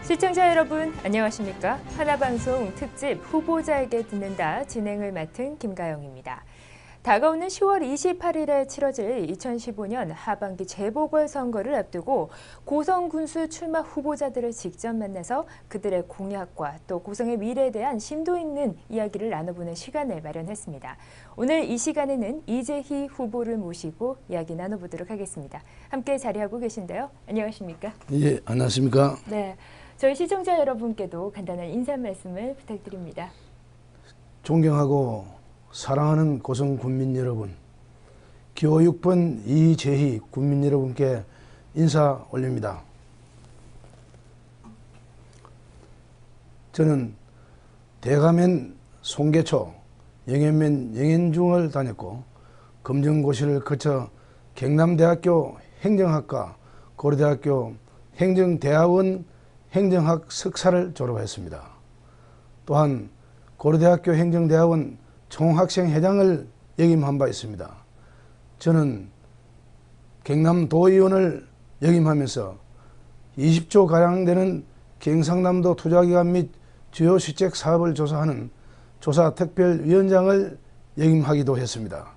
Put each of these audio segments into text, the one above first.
시청자 여러분 안녕하십니까? 하나방송 특집 후보자에게 듣는다 진행을 맡은 김가영입니다. 다가오는 10월 28일에 치러질 2015년 하반기 재보궐선거를 앞두고 고성 군수 출마 후보자들을 직접 만나서 그들의 공약과 또 고성의 미래에 대한 심도 있는 이야기를 나눠보는 시간을 마련했습니다. 오늘 이 시간에는 이재희 후보를 모시고 이야기 나눠보도록 하겠습니다. 함께 자리하고 계신데요. 안녕하십니까? 예, 안녕하십니까? 네, 저희 시청자 여러분께도 간단한 인사 말씀을 부탁드립니다. 존경하고 사랑하는 고성 군민 여러분, 기호 6번 이재희 군민 여러분께 인사 올립니다. 저는 대가면 송계초, 영현면 영현중을 다녔고 검정고시를 거쳐 경남대학교 행정학과, 고려대학교 행정대학원 행정학 석사를 졸업했습니다. 또한 고려대학교 행정대학원 총학생회장을 역임한 바 있습니다. 저는 경남도의원을 역임하면서 20조가량 되는 경상남도 투자기관 및 주요 시책 사업을 조사하는 조사특별위원장을 역임하기도 했습니다.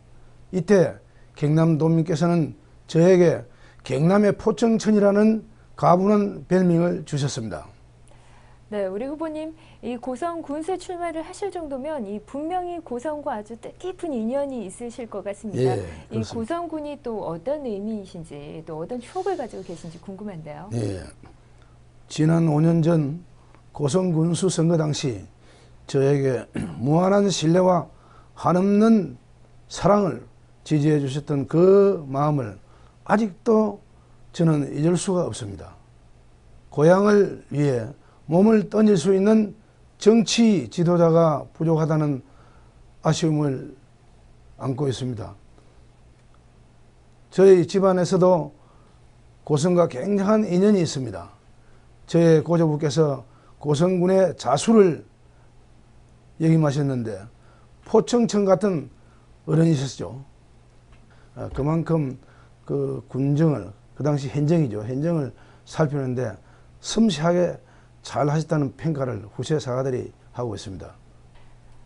이때 경남도민께서는 저에게 경남의 포청천이라는 가분한 별명을 주셨습니다. 네, 우리 후보님 이 고성 군수에 출마를 하실 정도면 이 분명히 고성과 아주 뜻깊은 인연이 있으실 것 같습니다. 예, 이 고성군이 또 어떤 의미이신지 또 어떤 추억을 가지고 계신지 궁금한데요. 예, 지난 5년 전 고성 군수 선거 당시 저에게 무한한 신뢰와 한없는 사랑을 지지해 주셨던 그 마음을 아직도 저는 잊을 수가 없습니다. 고향을 위해 몸을 던질 수 있는 정치 지도자가 부족하다는 아쉬움을 안고 있습니다. 저희 집안에서도 고성과 굉장한 인연이 있습니다. 저의 고조부께서 고성군의 자수를 역임하셨는데 포청천 같은 어른이셨죠. 그만큼 그 군정을, 그 당시 hen정이죠. hen정을 살피는데 섬세하게 잘 하셨다는 평가를 후세 사가들이 하고 있습니다.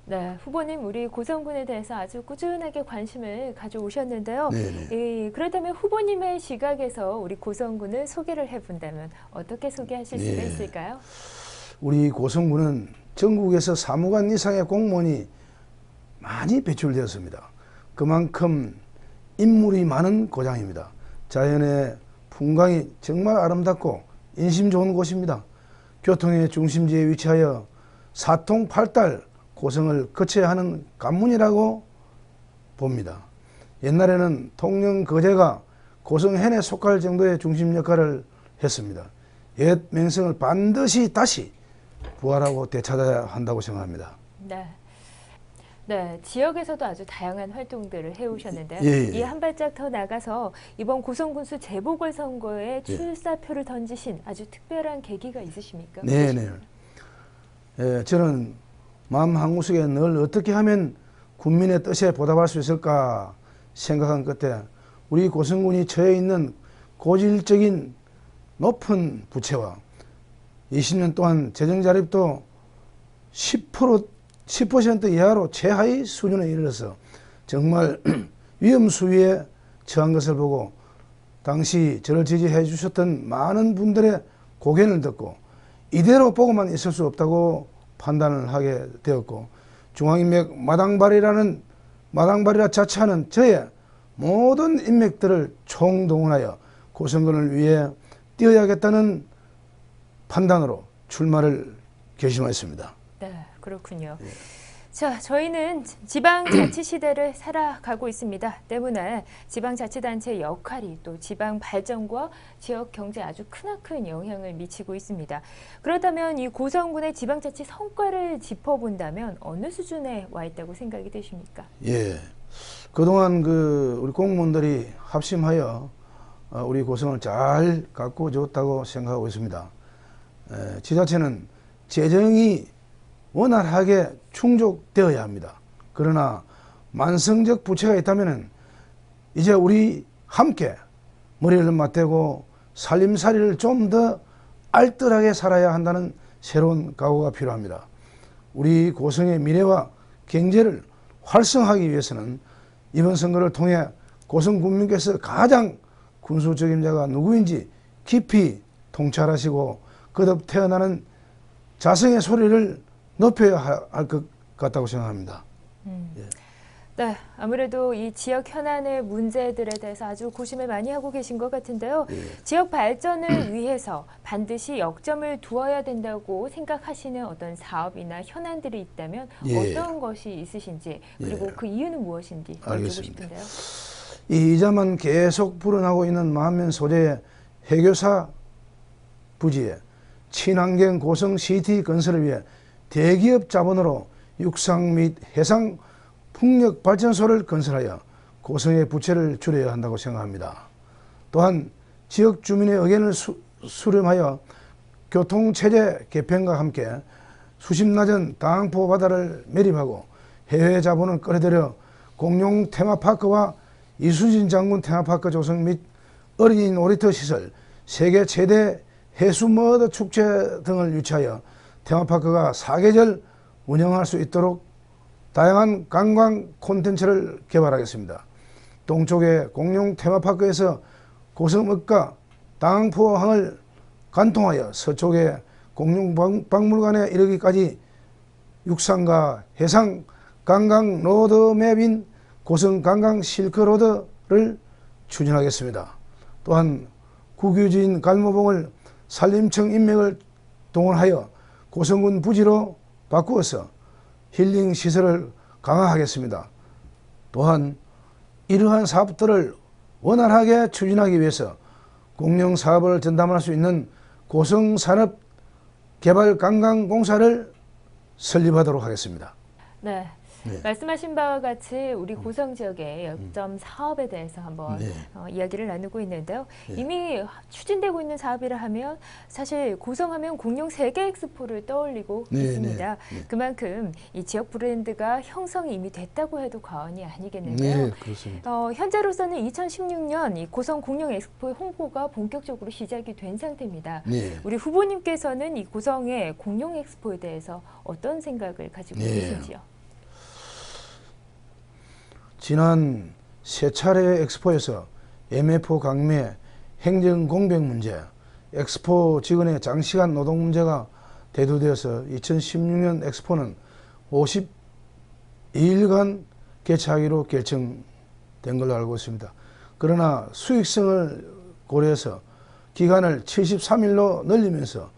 네, 후보님 우리 고성군에 대해서 아주 꾸준하게 관심을 가져오셨는데요. 그렇다면 후보님의 시각에서 우리 고성군을 소개를 해본다면 어떻게 소개하실 수가 있을까요? 우리 고성군은 전국에서 사무관 이상의 공무원이 많이 배출되었습니다. 그만큼 인물이 많은 고장입니다. 자연의 풍광이 정말 아름답고 인심 좋은 곳입니다. 교통의 중심지에 위치하여 사통팔달 고성을 거쳐야 하는 관문이라고 봅니다. 옛날에는 통영거제가 고성 hen에 속할 정도의 중심 역할을 했습니다. 옛 명성을 반드시 다시 부활하고 되찾아야 한다고 생각합니다. 네. 네, 지역에서도 아주 다양한 활동들을 해오셨는데요. 이 한 발짝 더 나가서 이번 고성군수 재보궐선거에 출사표를 던지신 아주 특별한 계기가 있으십니까? 네네. 저는 마음 한구석에 늘 어떻게 하면 군민의 뜻에 보답할 수 있을까 생각한 끝에 우리 고성군이 처해 있는 고질적인 높은 부채와 20년 동안 재정자립도 10% 이하로 최하위 수준에 이르러서 정말 위험 수위에 처한 것을 보고 당시 저를 지지해 주셨던 많은 분들의 고견을 듣고 이대로 보고만 있을 수 없다고 판단을 하게 되었고 중앙인맥 마당발이라 자처하는 저의 모든 인맥들을 총동원하여 고성군을 위해 뛰어야겠다는 판단으로 출마를 결심했습니다. 네, 그렇군요. 자, 저희는 지방자치 시대를 살아가고 있습니다. 때문에 지방자치단체의 역할이 또 지방 발전과 지역 경제에 아주 크나큰 영향을 미치고 있습니다. 그렇다면 이 고성군의 지방자치 성과를 짚어본다면 어느 수준에 와 있다고 생각이 되십니까? 예, 그동안 우리 공무원들이 합심하여 우리 고성을 잘 가꾸어줬다고 생각하고 있습니다. 지자체는 재정이 원활하게 충족되어야 합니다. 그러나 만성적 부채가 있다면 이제 우리 함께 머리를 맞대고 살림살이를 좀 더 알뜰하게 살아야 한다는 새로운 각오가 필요합니다. 우리 고성의 미래와 경제를 활성화하기 위해서는 이번 선거를 통해 고성 국민께서 가장 군수 적임자가 누구인지 깊이 통찰하시고 거듭 태어나는 자성의 소리를 높여야 할 것 같다고 생각합니다. 예. 네, 아무래도 이 지역 현안의 문제들에 대해서 아주 고심을 많이 하고 계신 것 같은데요. 예. 지역 발전을 위해서 반드시 역점을 두어야 된다고 생각하시는 어떤 사업이나 현안들이 있다면 예. 어떤 것이 있으신지 그리고 그 이유는 무엇인지 여쭙고 알겠습니다. 싶은데요. 이 이자만 계속 불어나고 있는 만면 소재의 해교사 부지에 친환경 고성 시티 건설을 위해 대기업 자본으로 육상 및 해상 풍력 발전소를 건설하여 고성의 부채를 줄여야 한다고 생각합니다. 또한 지역 주민의 의견을 수렴하여 교통체제 개편과 함께 수심 낮은 다항포 바다를 매립하고 해외 자본을 끌어들여 공룡 테마파크와 이순신 장군 테마파크 조성 및 어린이 놀이터 시설, 세계 최대 해수머드 축제 등을 유치하여 테마파크가 사계절 운영할 수 있도록 다양한 관광 콘텐츠를 개발하겠습니다. 동쪽의 공룡 테마파크에서 고성읍과 다항포항을 관통하여 서쪽의 공룡박물관에 이르기까지 육상과 해상 관광 로드맵인 고성 관광 실크로드를 추진하겠습니다. 또한 국유지인 갈모봉을 산림청 인맥을 동원하여 고성군 부지로 바꾸어서 힐링 시설을 강화하겠습니다. 또한 이러한 사업들을 원활하게 추진하기 위해서 공영 사업을 전담할 수 있는 고성산업개발관광공사를 설립하도록 하겠습니다. 네. 네. 말씀하신 바와 같이 우리 고성 지역의 역점 사업에 대해서 한번 네. 이야기를 나누고 있는데요. 네. 이미 추진되고 있는 사업이라 하면 사실 고성하면 공룡 세계 엑스포를 떠올리고 네, 있습니다. 네, 네. 그만큼 이 지역 브랜드가 형성이 이미 됐다고 해도 과언이 아니겠는데요. 네, 그렇습니다. 현재로서는 2016년 이 고성 공룡 엑스포의 홍보가 본격적으로 시작이 된 상태입니다. 네. 우리 후보님께서는 이 고성의 공룡 엑스포에 대해서 어떤 생각을 가지고 네. 계신지요? 지난 세 차례 엑스포에서 MF 강매, 행정 공백 문제, 엑스포 직원의 장시간 노동 문제가 대두되어서 2016년 엑스포는 52일간 개최하기로 결정된 걸로 알고 있습니다. 그러나 수익성을 고려해서 기간을 73일로 늘리면서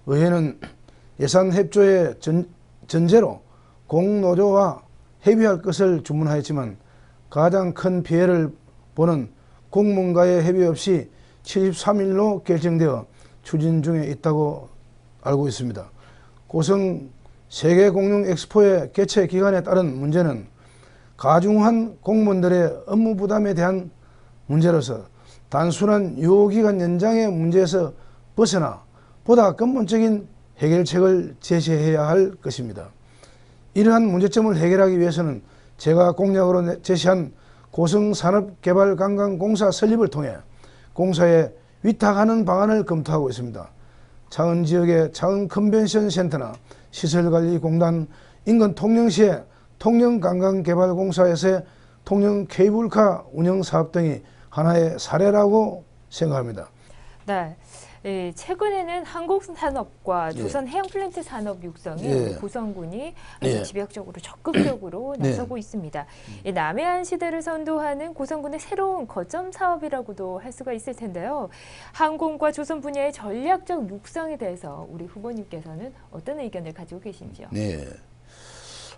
의회는 예산 협조의 전제로 공노조와 협의할 것을 주문하였지만 가장 큰 피해를 보는 공무원과의 협의 없이 73일로 결정되어 추진 중에 있다고 알고 있습니다. 고성 세계공룡 엑스포의 개최 기간에 따른 문제는 가중한 공무원들의 업무 부담에 대한 문제로서 단순한 유효기간 연장의 문제에서 벗어나 보다 근본적인 해결책을 제시해야 할 것입니다. 이러한 문제점을 해결하기 위해서는 제가 공약으로 제시한 고성산업개발관광공사 설립을 통해 공사에 위탁하는 방안을 검토하고 있습니다. 차은지역의 차은컨벤션센터나 시설관리공단, 인근 통영시의 통영관광개발공사에서의 통영 케이블카 운영사업 등이 하나의 사례라고 생각합니다. 네. 최근에는 항공산업과 예. 조선해양플랜트 산업 육성에 예. 고성군이 예. 집약적으로 적극적으로 네. 나서고 있습니다. 남해안 시대를 선도하는 고성군의 새로운 거점 사업이라고도 할 수가 있을 텐데요. 항공과 조선 분야의 전략적 육성에 대해서 우리 후보님께서는 어떤 의견을 가지고 계신지요? 네.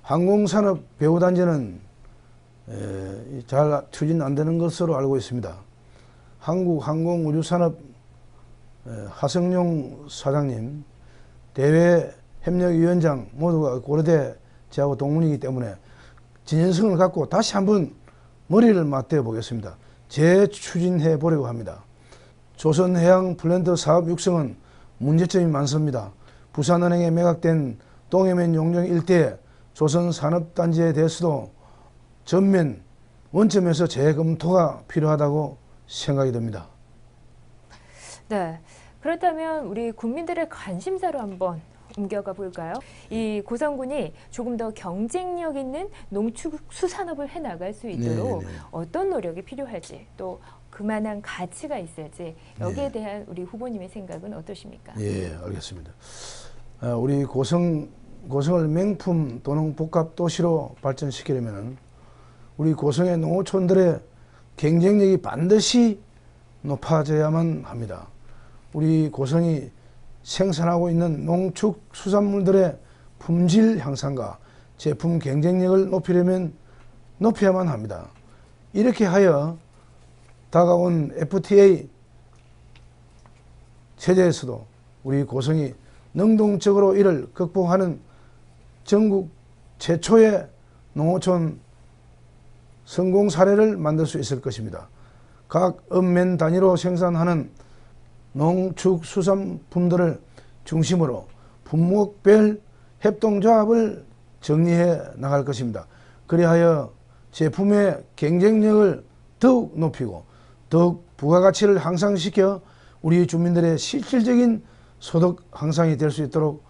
항공산업 배후단지는 잘 추진 안 되는 것으로 알고 있습니다. 한국항공우주산업 하성룡 사장님, 대외협력위원장 모두가 고려대 저하고 동문이기 때문에 진정성을 갖고 다시 한번 머리를 맞대어 보겠습니다. 재추진해 보려고 합니다. 조선해양플랜트 사업 육성은 문제점이 많습니다. 부산은행에 매각된 동해면 용정 일대의 조선산업단지에 대해서도 전면 원점에서 재검토가 필요하다고 생각이 듭니다. 네. 그렇다면 우리 국민들의 관심사로 한번 옮겨가 볼까요? 이 고성군이 조금 더 경쟁력 있는 농축수산업을 해나갈 수 있도록 어떤 노력이 필요할지 또 그만한 가치가 있을지 여기에 대한 우리 후보님의 생각은 어떠십니까? 예, 알겠습니다. 우리 고성을 명품 도농 복합 도시로 발전시키려면 우리 고성의 농어촌들의 경쟁력이 반드시 높아져야만 합니다. 우리 고성이 생산하고 있는 농축수산물들의 품질 향상과 제품 경쟁력을 높여야만 합니다. 이렇게 하여 다가온 FTA 체제에서도 우리 고성이 능동적으로 이를 극복하는 전국 최초의 농어촌 성공 사례를 만들 수 있을 것입니다. 각 읍면 단위로 생산하는 농축수산품들을 중심으로 품목별 협동조합을 정리해 나갈 것입니다. 그리하여 제품의 경쟁력을 더욱 높이고 더욱 부가가치를 향상시켜 우리 주민들의 실질적인 소득 향상이 될 수 있도록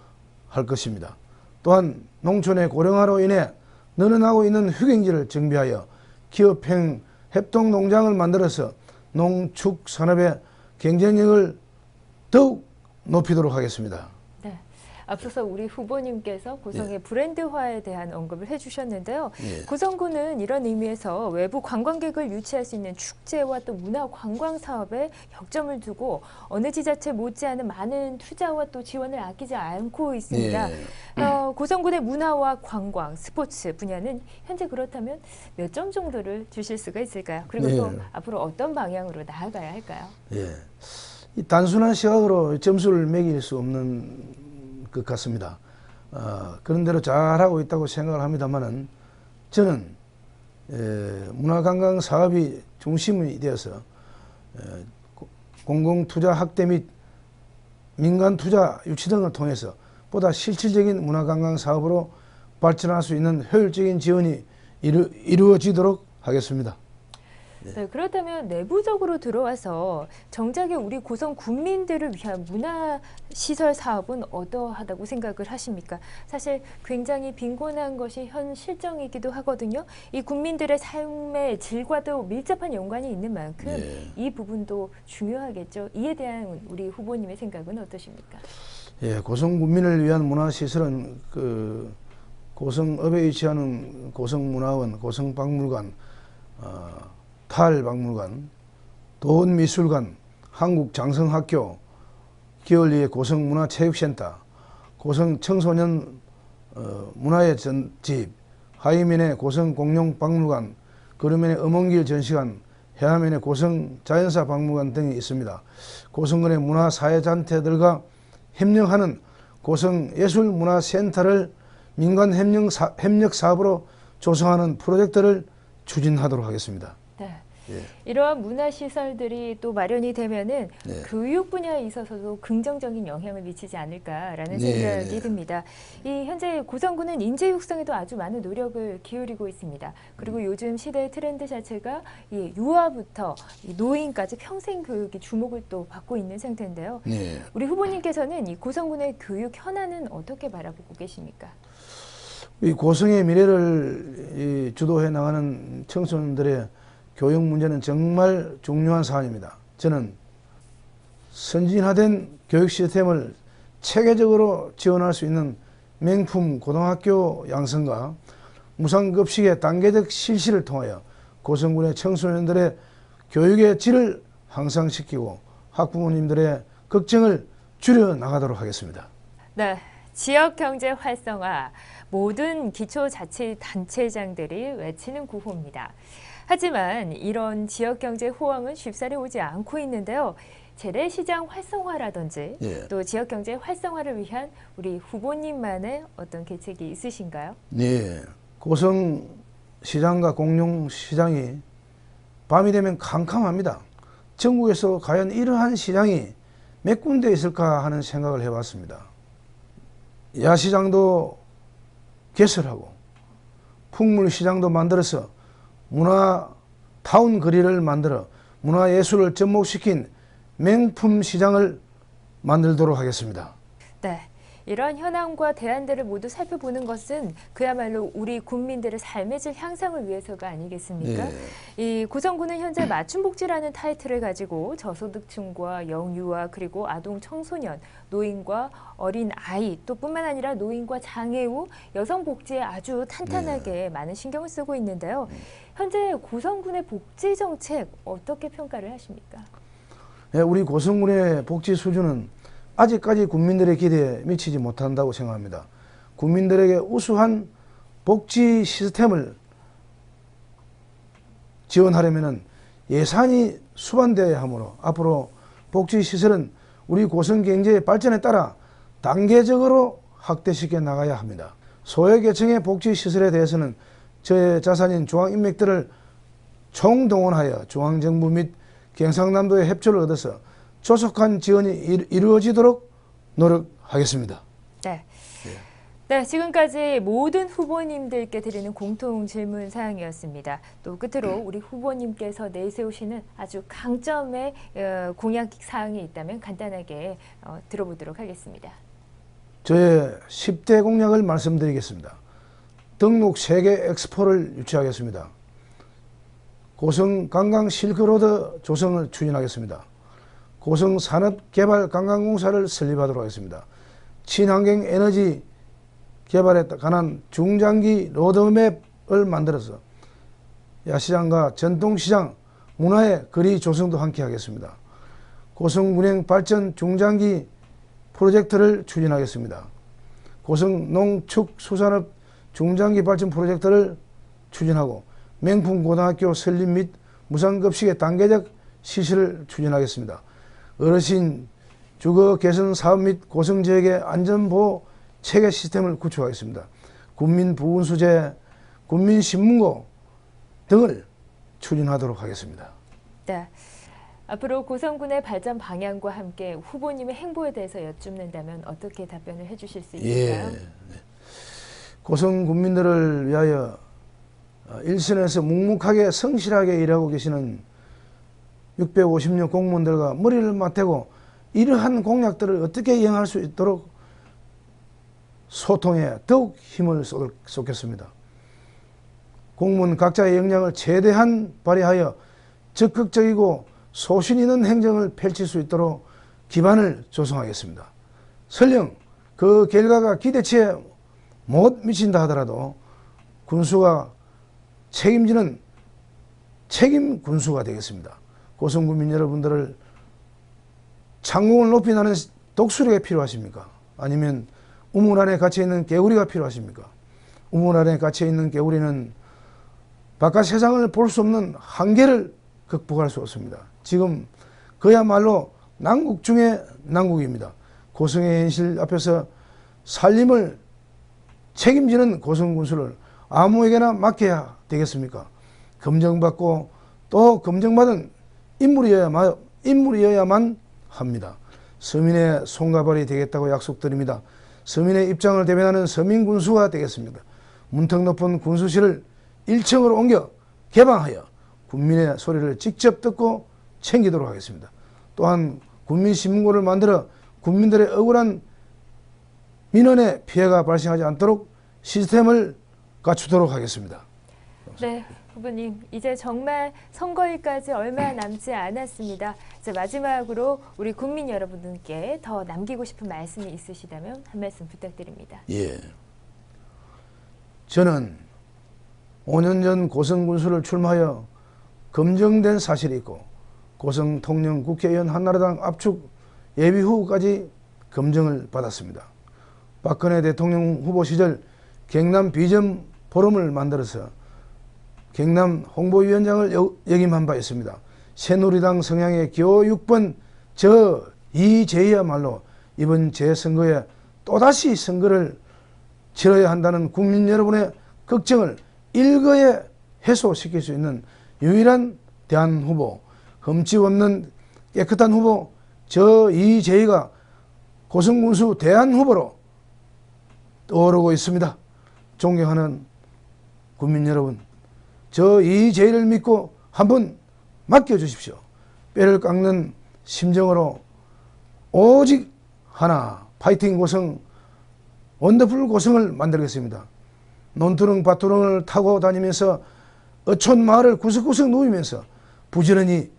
할 것입니다. 또한 농촌의 고령화로 인해 늘어나고 있는 휴경지를 정비하여 기업형 협동농장을 만들어서 농축산업의 경쟁력을 더욱 높이도록 하겠습니다. 네, 앞서서 우리 후보님께서 고성의 브랜드화에 대한 언급을 해주셨는데요. 고성군은 이런 의미에서 외부 관광객을 유치할 수 있는 축제와 또 문화관광 사업에 역점을 두고 어느 지자체 못지않은 많은 투자와 또 지원을 아끼지 않고 있습니다. 고성군의 문화와 관광, 스포츠 분야는 현재 그렇다면 몇 점 정도를 주실 수가 있을까요? 그리고 또 앞으로 어떤 방향으로 나아가야 할까요? 이 단순한 시각으로 점수를 매길 수 없는 것 같습니다. 그런 대로 잘하고 있다고 생각을 합니다만은 저는 문화관광 사업이 중심이 되어서 공공투자 확대 및 민간투자 유치 등을 통해서 보다 실질적인 문화관광 사업으로 발전할 수 있는 효율적인 지원이 이루어지도록 하겠습니다. 네, 그렇다면 내부적으로 들어와서 정작에 우리 고성 군민들을 위한 문화시설 사업은 어떠하다고 생각을 하십니까? 사실 굉장히 빈곤한 것이 현 실정이기도 하거든요. 이 국민들의 삶의 질과도 밀접한 연관이 있는 만큼 이 부분도 중요하겠죠. 이에 대한 우리 후보님의 생각은 어떠십니까? 고성 군민을 위한 문화시설은 고성읍에 위치하는 고성문화원, 고성박물관, 탈박물관, 도원미술관, 한국장성학교, 기울리의 고성문화체육센터, 고성청소년 문화의 집, 하이면의 고성공룡박물관, 그루면의 음원길 전시관, 해화면의 고성자연사박물관 등이 있습니다. 고성군의 문화사회단체들과 협력하는 고성예술문화센터를 민간 협력 사업으로 조성하는 프로젝트를 추진하도록 하겠습니다. 네. 이러한 문화시설들이 또 마련이 되면은 교육 분야에 있어서도 긍정적인 영향을 미치지 않을까라는 생각이 듭니다. 이 현재 고성군은 인재 육성에도 아주 많은 노력을 기울이고 있습니다. 그리고 요즘 시대의 트렌드 자체가 이 유아부터 이 노인까지 평생 교육이 주목을 또 받고 있는 상태인데요. 우리 후보님께서는 이 고성군의 교육 현안은 어떻게 바라보고 계십니까? 이 고성의 미래를 주도해 나가는 청소년들의 교육 문제는 정말 중요한 사안입니다. 저는 선진화된 교육 시스템을 체계적으로 지원할 수 있는 명품 고등학교 양성과 무상급식의 단계적 실시를 통하여 고성군의 청소년들의 교육의 질을 향상시키고 학부모님들의 걱정을 줄여 나가도록 하겠습니다. 네, 지역경제 활성화, 모든 기초자치단체장들이 외치는 구호입니다. 하지만 이런 지역경제 호황은 쉽사리 오지 않고 있는데요. 재래시장 활성화라든지 또 지역경제 활성화를 위한 우리 후보님만의 어떤 계책이 있으신가요? 네, 고성시장과 공룡시장이 밤이 되면 캄캄합니다. 전국에서 과연 이러한 시장이 몇 군데 있을까 하는 생각을 해봤습니다. 야시장도 개설하고 풍물시장도 만들어서 문화타운 거리를 만들어 문화예술을 접목시킨 명품 시장을 만들도록 하겠습니다. 네. 이런 현황과 대안들을 모두 살펴보는 것은 그야말로 우리 국민들의 삶의 질 향상을 위해서가 아니겠습니까? 이 고성군은 현재 맞춤복지라는 타이틀을 가지고 저소득층과 영유아 그리고 아동 청소년, 노인과 어린 아이 또 뿐만 아니라 노인과 장애우, 여성 복지에 아주 탄탄하게 많은 신경을 쓰고 있는데요. 현재 고성군의 복지 정책 어떻게 평가를 하십니까? 우리 고성군의 복지 수준은 아직까지 국민들의 기대에 미치지 못한다고 생각합니다. 국민들에게 우수한 복지 시스템을 지원하려면 예산이 수반되어야 하므로 앞으로 복지 시설은 우리 고성 경제의 발전에 따라 단계적으로 확대시켜 나가야 합니다. 소외계층의 복지 시설에 대해서는 저의 자산인 중앙인맥들을 총동원하여 중앙정부 및 경상남도의 협조를 얻어서 조속한 지원이 이루어지도록 노력하겠습니다. 네. 네, 지금까지 모든 후보님들께 드리는 공통 질문 사항이었습니다. 또 끝으로 우리 후보님께서 내세우시는 아주 강점의 공약 사항이 있다면 간단하게 들어보도록 하겠습니다. 저의 10대 공약을 말씀드리겠습니다. 등록 세계 엑스포를 유치하겠습니다. 고성 관광 실크로드 조성을 추진하겠습니다. 고성 산업개발관광공사를 설립하도록 하겠습니다. 친환경 에너지 개발에 관한 중장기 로드맵을 만들어서 야시장과 전통시장, 문화의 거리 조성도 함께 하겠습니다. 고성군행 발전 중장기 프로젝트를 추진하겠습니다. 고성 농축수산업 중장기 발전 프로젝트를 추진하고 명품고등학교 설립 및 무상급식의 단계적 실시를 추진하겠습니다. 어르신 주거 개선 사업 및 고성지역의 안전보호 체계 시스템을 구축하겠습니다. 국민부운수제, 국민신문고 등을 추진하도록 하겠습니다. 네. 앞으로 고성군의 발전 방향과 함께 후보님의 행보에 대해서 여쭙는다면 어떻게 답변을 해주실 수 있을까요? 고성 국민들을 위하여 일선에서 묵묵하게 성실하게 일하고 계시는 650명 공무원들과 머리를 맞대고 이러한 공약들을 어떻게 이행할 수 있도록 소통에 더욱 힘을 쏟겠습니다. 공무원 각자의 역량을 최대한 발휘하여 적극적이고 소신 있는 행정을 펼칠 수 있도록 기반을 조성하겠습니다. 설령 그 결과가 기대치에 못 미친다 하더라도 군수가 책임지는 책임 군수가 되겠습니다. 고성군민 여러분들을 창공을 높이 나는 독수리가 필요하십니까? 아니면 우물 안에 갇혀있는 개구리가 필요하십니까? 우물 안에 갇혀있는 개구리는 바깥 세상을 볼 수 없는 한계를 극복할 수 없습니다. 지금 그야말로 난국 중에 난국입니다. 고성의 현실 앞에서 살림을 책임지는 고성군수를 아무에게나 맡겨야 되겠습니까? 검증받고 또 검증받은 인물이어야만 합니다. 서민의 손과 발이 되겠다고 약속드립니다. 서민의 입장을 대변하는 서민군수가 되겠습니다. 문턱 높은 군수실을 1층으로 옮겨 개방하여 국민의 소리를 직접 듣고 챙기도록 하겠습니다. 또한 국민신문고를 만들어 국민들의 억울한 민원의 피해가 발생하지 않도록 시스템을 갖추도록 하겠습니다. 네, 후보님 이제 정말 선거일까지 얼마 남지 않았습니다. 이제 마지막으로 우리 국민 여러분들께 더 남기고 싶은 말씀이 있으시다면 한 말씀 부탁드립니다. 저는 5년 전 고성군수를 출마하여 검증된 사실이 있고 고성 통영 국회의원 한나라당 압축 예비 후보까지 검증을 받았습니다. 박근혜 대통령 후보 시절 경남 비전 포럼을 만들어서 경남 홍보위원장을 역임한 바 있습니다. 새누리당 성향의 기호 6번 저 이재야말로 이번 재선거에 또다시 선거를 치러야 한다는 국민 여러분의 걱정을 일거에 해소시킬 수 있는 유일한 대안 후보, 흠집 없는 깨끗한 후보 저 이재희가 고성군수 대안 후보로 떠오르고 있습니다. 존경하는 국민 여러분, 저 이재희를 믿고 한번 맡겨주십시오. 뼈를 깎는 심정으로 오직 하나, 파이팅 고성, 원더풀 고성을 만들겠습니다. 논두렁 밭두렁을 타고 다니면서 어촌 마을을 구석구석 누비면서 부지런히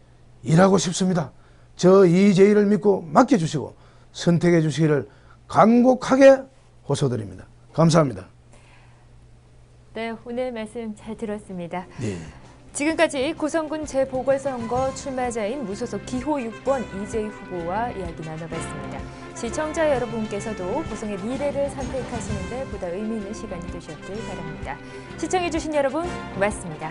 일하고 싶습니다. 저 이재희를 믿고 맡겨주시고 선택해 주시기를 간곡하게 호소드립니다. 감사합니다. 네, 오늘 말씀 잘 들었습니다. 네. 지금까지 고성군 재보궐선거 출마자인 무소속 기호 6번 이재희 후보와 이야기 나눠봤습니다. 시청자 여러분께서도 고성의 미래를 선택하시는 데 보다 의미 있는 시간이 되셨길 바랍니다. 시청해주신 여러분 고맙습니다.